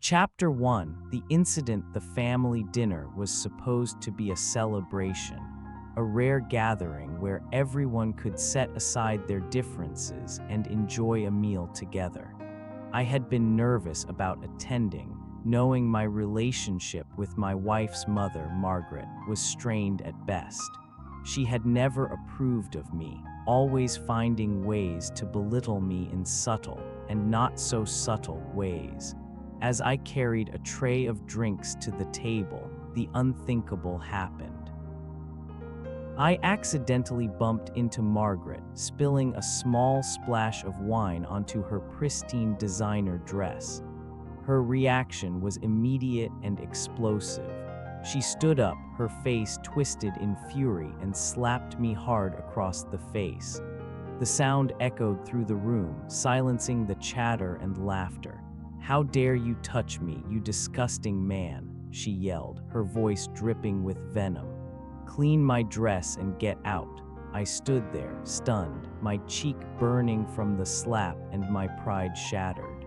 Chapter 1. The incident. The family dinner was supposed to be a celebration, a rare gathering where everyone could set aside their differences and enjoy a meal together. I had been nervous about attending, knowing my relationship with my wife's mother, Margaret, was strained at best. She had never approved of me, always finding ways to belittle me in subtle and not so subtle ways. As I carried a tray of drinks to the table, the unthinkable happened. I accidentally bumped into Margaret, spilling a small splash of wine onto her pristine designer dress. Her reaction was immediate and explosive. She stood up, her face twisted in fury, and slapped me hard across the face. The sound echoed through the room, silencing the chatter and laughter. "How dare you touch me, you disgusting man," she yelled, her voice dripping with venom. "Clean my dress and get out." I stood there, stunned, my cheek burning from the slap and my pride shattered.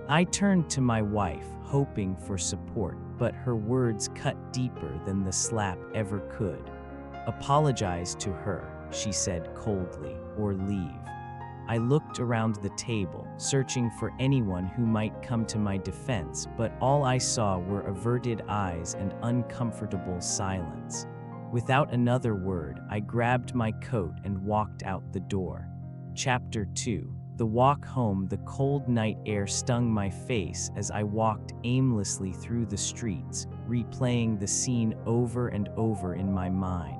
I turned to my wife, hoping for support, but her words cut deeper than the slap ever could. "Apologize to her," she said coldly, "or leave." I looked around the table, searching for anyone who might come to my defense, but all I saw were averted eyes and uncomfortable silence. Without another word, I grabbed my coat and walked out the door. Chapter 2. The walk home. The cold night air stung my face as I walked aimlessly through the streets, replaying the scene over and over in my mind.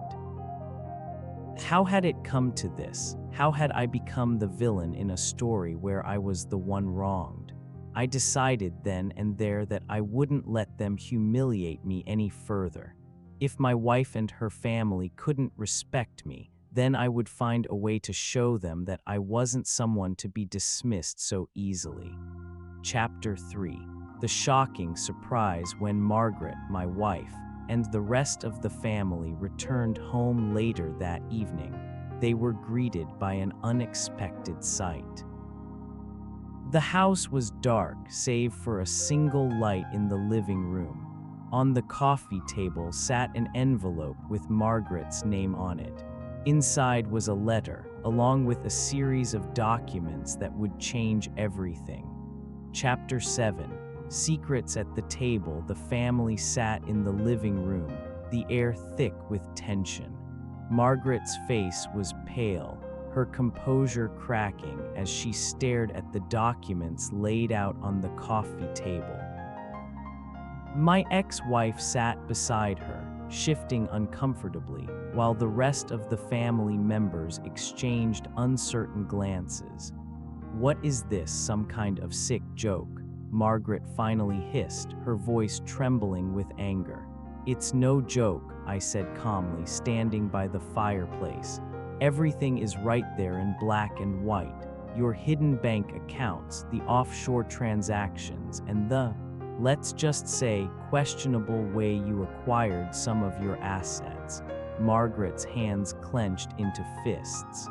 How had it come to this? How had I become the villain in a story where I was the one wronged? I decided then and there that I wouldn't let them humiliate me any further. If my wife and her family couldn't respect me, then I would find a way to show them that I wasn't someone to be dismissed so easily. Chapter 3. The shocking surprise when Margaret, my wife, and the rest of the family returned home later that evening. They were greeted by an unexpected sight. The house was dark, save for a single light in the living room. On the coffee table sat an envelope with Margaret's name on it. Inside was a letter, along with a series of documents that would change everything. Chapter 7. Secrets. At the table, the family sat in the living room, the air thick with tension. Margaret's face was pale, her composure cracking as she stared at the documents laid out on the coffee table. My ex-wife sat beside her, shifting uncomfortably, while the rest of the family members exchanged uncertain glances. "What is this, some kind of sick joke?" Margaret finally hissed, her voice trembling with anger. "It's no joke," I said calmly, standing by the fireplace. "Everything is right there in black and white. Your hidden bank accounts, the offshore transactions, and the, let's just say, questionable way you acquired some of your assets." Margaret's hands clenched into fists.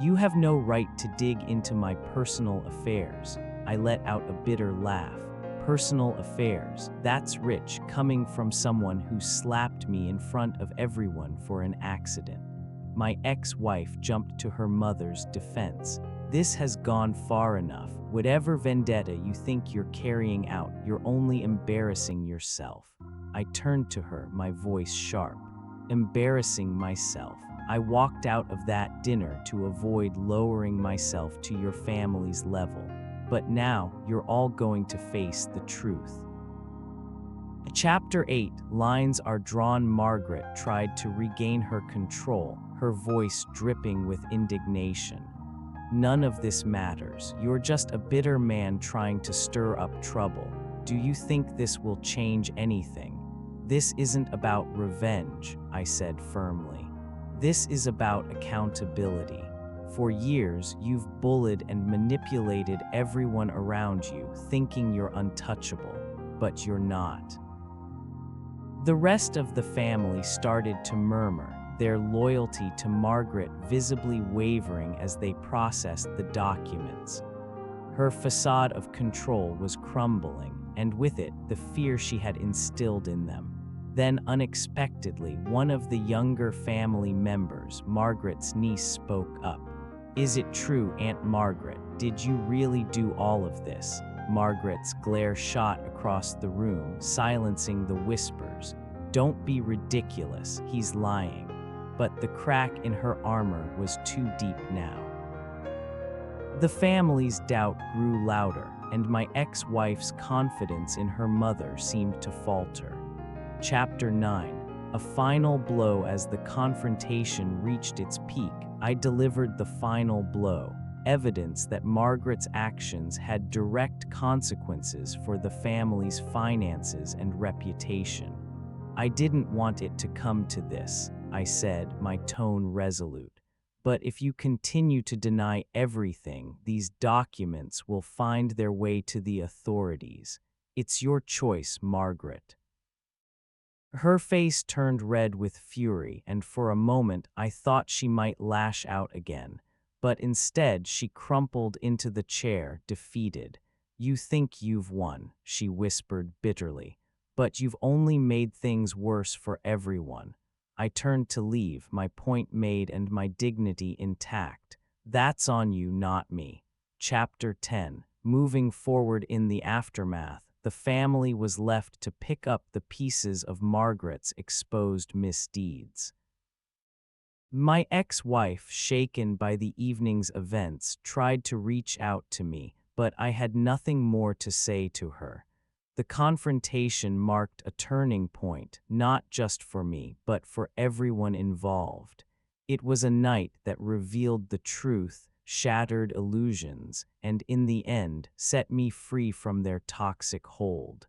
"You have no right to dig into my personal affairs." I let out a bitter laugh. "Personal affairs, that's rich coming from someone who slapped me in front of everyone for an accident." My ex-wife jumped to her mother's defense. "This has gone far enough. Whatever vendetta you think you're carrying out, you're only embarrassing yourself." I turned to her, my voice sharp. "Embarrassing myself? I walked out of that dinner to avoid lowering myself to your family's level. But now, you're all going to face the truth." Chapter 8. Lines are drawn. Margaret tried to regain her control, her voice dripping with indignation. "None of this matters. You're just a bitter man trying to stir up trouble. Do you think this will change anything? This isn't about revenge," I said firmly. "This is about accountability. For years, you've bullied and manipulated everyone around you, thinking you're untouchable, but you're not." The rest of the family started to murmur, their loyalty to Margaret visibly wavering as they processed the documents. Her facade of control was crumbling, and with it, the fear she had instilled in them. Then, unexpectedly, one of the younger family members, Margaret's niece, spoke up. "Is it true, Aunt Margaret? Did you really do all of this?" Margaret's glare shot across the room, silencing the whispers. "Don't be ridiculous, he's lying." But the crack in her armor was too deep now. The family's doubt grew louder, and my ex-wife's confidence in her mother seemed to falter. Chapter 9. A final blow. As the confrontation reached its peak, I delivered the final blow, evidence that Margaret's actions had direct consequences for the family's finances and reputation. "I didn't want it to come to this," I said, my tone resolute. "But if you continue to deny everything, these documents will find their way to the authorities. It's your choice, Margaret." Her face turned red with fury, and for a moment I thought she might lash out again. But instead she crumpled into the chair, defeated. "You think you've won," she whispered bitterly. "But you've only made things worse for everyone." I turned to leave, my point made and my dignity intact. "That's on you, not me." Chapter 10. Moving forward. In the aftermath, the family was left to pick up the pieces of Margaret's exposed misdeeds. My ex-wife, shaken by the evening's events, tried to reach out to me, but I had nothing more to say to her. The confrontation marked a turning point, not just for me, but for everyone involved. It was a night that revealed the truth, shattered illusions, and in the end, set me free from their toxic hold.